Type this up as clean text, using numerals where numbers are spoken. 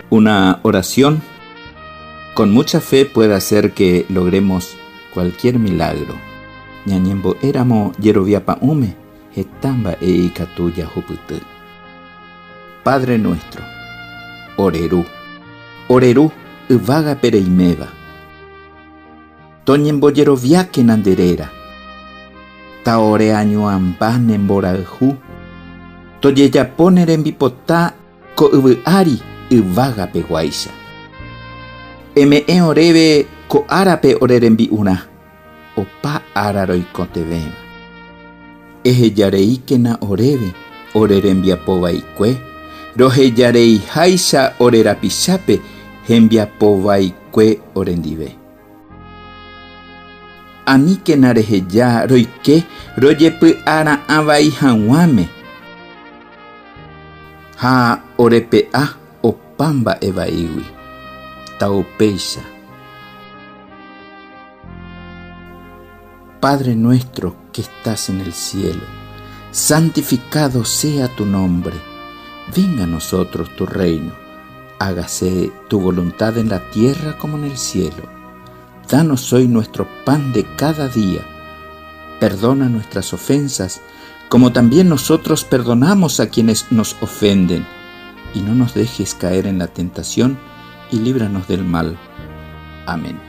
Una oración con mucha fe puede hacer que logremos cualquier milagro. Ñañembo éramo yeroviapa ume, hetamba e ikatuya huputu. Padre nuestro, orerú, vaga pereimeva. Toñembo yeroviake nanderera. Taore año ampan emboraju. Toyeya poner en bipotá ko ari vaga peguaisha. Eme orebe ko arape orerembi una. Opa araroi contevema. Eje yarei que na orebe, orerembia pova ikue, roje yarei haisha orerapishape, hembia pova ikue orendive. Ani que nareje ya roike, royepe ara avai hanwame. Ha orepe a opamba evaiwi, taupeisha. Padre nuestro que estás en el cielo, santificado sea tu nombre. Venga a nosotros tu reino. Hágase tu voluntad en la tierra como en el cielo. Danos hoy nuestro pan de cada día. Perdona nuestras ofensas, como también nosotros perdonamos a quienes nos ofenden. Y no nos dejes caer en la tentación, y líbranos del mal. Amén.